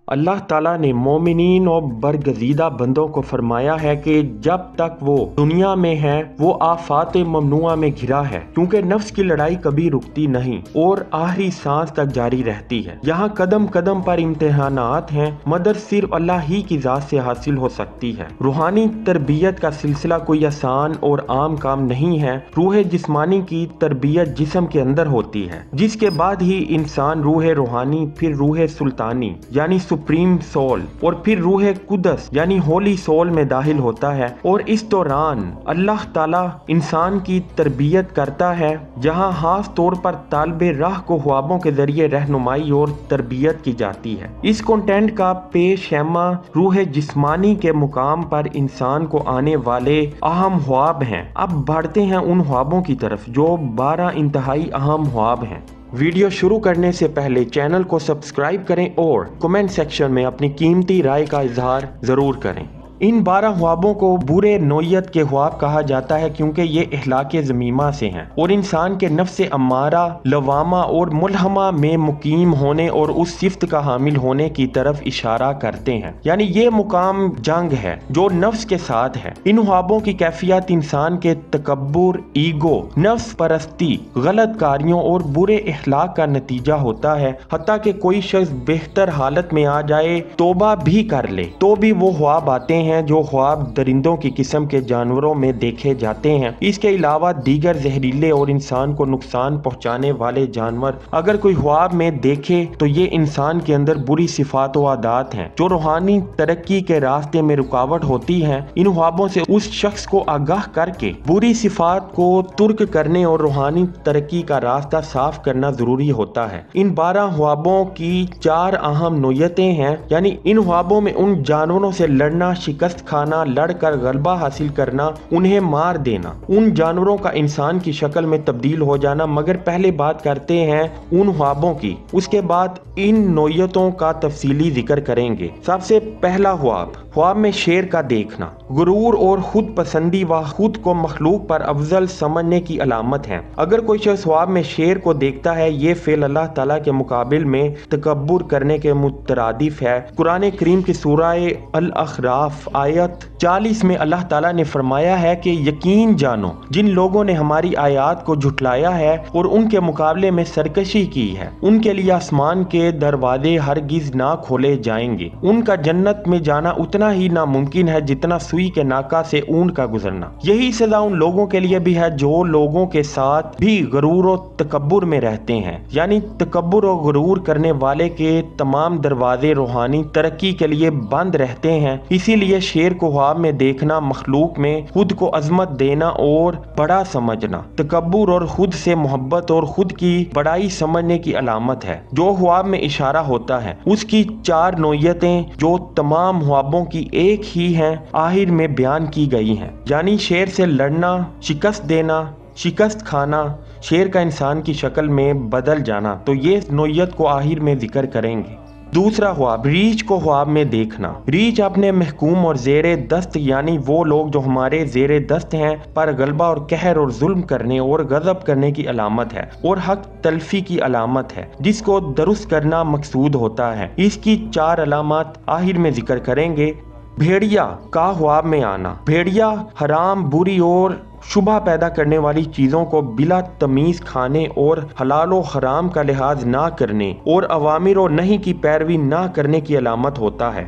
اللہ تعالیٰ نے مومنین اور برگزیدہ بندوں کو فرمایا ہے کہ جب تک وہ دنیا میں ہے وہ آفات ممنوعہ میں گھرا ہے، کیونکہ نفس کی لڑائی کبھی رکتی نہیں اور آخری سانس تک جاری رہتی ہے۔ یہاں قدم قدم پر امتحانات ہیں، مدد صرف اللہ ہی کی ذات سے حاصل ہو سکتی ہے۔ روحانی تربیت کا سلسلہ کوئی آسان اور عام کام نہیں ہے۔ روح جسمانی کی تربیت جسم کے اندر ہوتی ہے، جس کے بعد ہی انسان روح روحانی، پھر روح سلطانی یعنی سپریم سول، اور پھر روح قدس یعنی ہولی سول میں داخل ہوتا ہے، اور اس دوران اللہ تعالیٰ انسان کی تربیت کرتا ہے، جہاں خاص طور پر طالب راہ کو خوابوں کے ذریعے رہنمائی اور تربیت کی جاتی ہے۔ اس کنٹینٹ کا پیش خیمہ روح جسمانی کے مقام پر انسان کو آنے والے اہم خواب ہیں۔ اب بڑھتے ہیں ان خوابوں کی طرف جو 12 انتہائی اہم خواب ہیں۔ ویڈیو شروع کرنے سے پہلے چینل کو سبسکرائب کریں اور کمنٹ سیکشن میں اپنی قیمتی رائے کا اظہار ضرور کریں۔ ان 12 خوابوں کو برے نوعیت کے خواب کہا جاتا ہے کیونکہ یہ اخلاق ذمیمہ سے ہیں اور انسان کے نفس امارہ، لوامہ اور ملہمہ میں مقیم ہونے اور اس صفت کا حامل ہونے کی طرف اشارہ کرتے ہیں، یعنی یہ مقام جنگ ہے جو نفس کے ساتھ ہے۔ ان خوابوں کی کیفیت انسان کے تکبر، ایگو، نفس پرستی، غلط کاریوں اور برے اخلاق کا نتیجہ ہوتا ہے۔ حتیٰ کہ کوئی شخص بہتر حالت میں آ جائے، توبہ بھی کر لے، تو بھی وہ خواب آتے ہیں جو خواب درندوں کی قسم کے جانوروں میں دیکھے جاتے ہیں۔ اس کے علاوہ دیگر زہریلے اور انسان کو نقصان پہنچانے والے جانور اگر کوئی خواب میں دیکھے تو یہ انسان کے اندر بری صفات و عادات ہیں جو روحانی ترقی کے راستے میں رکاوٹ ہوتی ہیں۔ ان خوابوں سے اس شخص کو آگاہ کر کے بری صفات کو ترک کرنے اور روحانی ترقی کا راستہ صاف کرنا ضروری ہوتا ہے۔ ان 12 خوابوں کی 4 اہم نوعیتیں ہیں، یعنی ان خوابوں میں ان جانوروں سے لڑنا، شکست کھانا، لڑ کر غلبہ حاصل کرنا، انہیں مار دینا، ان جانوروں کا انسان کی شکل میں تبدیل ہو جانا۔ مگر پہلے بات کرتے ہیں ان خوابوں کی، اس کے بعد ان نوعیتوں کا تفصیلی ذکر کریں گے۔ سب سے پہلا خواب میں شیر کا دیکھنا غرور اور خود پسندی و خود کو مخلوق پر افضل سمجھنے کی علامت ہے۔ اگر کوئی شخص خواب میں شیر کو دیکھتا ہے، یہ فعل اللہ تعالیٰ کے مقابل میں تکبر کرنے کے مترادف ہے۔ قرآن کریم کی سورہ الاعراف آیت 40 میں اللہ تعالیٰ نے فرمایا ہے کہ یقین جانو جن لوگوں نے ہماری آیات کو جھٹلایا ہے اور ان کے مقابلے میں سرکشی کی ہے، ان کے لیے آسمان کے دروازے ہرگز نہ کھولے جائیں گے۔ ان کا جنت میں جانا اتنا ہی ناممکن ہے جتنا سوئی کے ناکا سے اونٹ کا گزرنا۔ یہی سزا ان لوگوں کے لیے بھی ہے جو لوگوں کے ساتھ بھی غرور و تکبر میں رہتے ہیں، یعنی تکبر و غرور کرنے والے کے تمام دروازے روحانی ترقی کے لیے بند رہتے ہیں۔ اسی لیے شیر کو خواب میں دیکھنا مخلوق میں خود کو عظمت دینا اور بڑا سمجھنا، تکبر اور خود سے محبت اور خود کی بڑائی سمجھنے کی علامت ہے۔ جو خواب میں اشارہ ہوتا ہے اس کی 4 نوعیتیں جو تمام خوابوں کی ایک ہی ہیں آخر میں بیان کی گئی ہیں، یعنی شیر سے لڑنا، شکست دینا، شکست کھانا، شیر کا انسان کی شکل میں بدل جانا، تو یہ نوعیت کو آخر میں ذکر کریں گے۔ دوسرا خواب، ریچھ کو خواب میں دیکھنا۔ ریچھ اپنے محکوم اور زیر دست، یعنی وہ لوگ جو ہمارے زیر دست ہیں، پر غلبہ اور قہر اور ظلم کرنے اور غضب کرنے کی علامت ہے اور حق تلفی کی علامت ہے، جس کو درست کرنا مقصود ہوتا ہے۔ اس کی 4 علامات آخر میں ذکر کریں گے۔ بھیڑیا کا خواب میں آنا۔ بھیڑیا حرام، بری اور شبہ پیدا کرنے والی چیزوں کو بلا تمیز کھانے اور حلال و حرام کا لحاظ نہ کرنے اور اوامر و نہی کی پیروی نہ کرنے کی علامت ہوتا ہے۔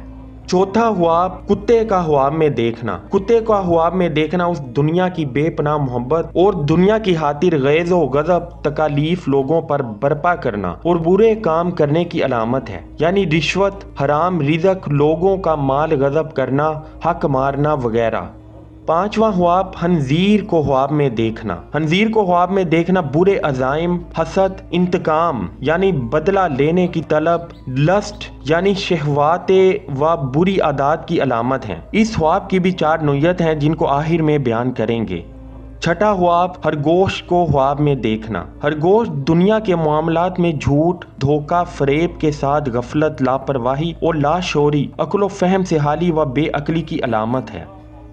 چوتھا خواب، کتے کا خواب میں دیکھنا۔ کتے کا خواب میں دیکھنا اس دنیا کی بے پناہ محبت اور دنیا کی خاطر غیظ و غضب تکالیف لوگوں پر برپا کرنا اور برے کام کرنے کی علامت ہے، یعنی رشوت، حرام رزق، لوگوں کا مال غصب کرنا، حق مارنا وغیرہ۔ پانچواں خواب، خنزیر کو خواب میں دیکھنا۔ خنزیر کو خواب میں دیکھنا برے عزائم، حسد، انتقام یعنی بدلہ لینے کی طلب، لسٹ یعنی شہوات و بری عادات کی علامت ہیں۔ اس خواب کی بھی 4 نوعیت ہیں جن کو آخر میں بیان کریں گے۔ چھٹا خواب، خرگوش کو خواب میں دیکھنا۔ خرگوش دنیا کے معاملات میں جھوٹ، دھوکہ، فریب کے ساتھ غفلت، لاپرواہی اور لاشعوری، عقل و فہم سے حالی و بے عقلی کی علامت ہے۔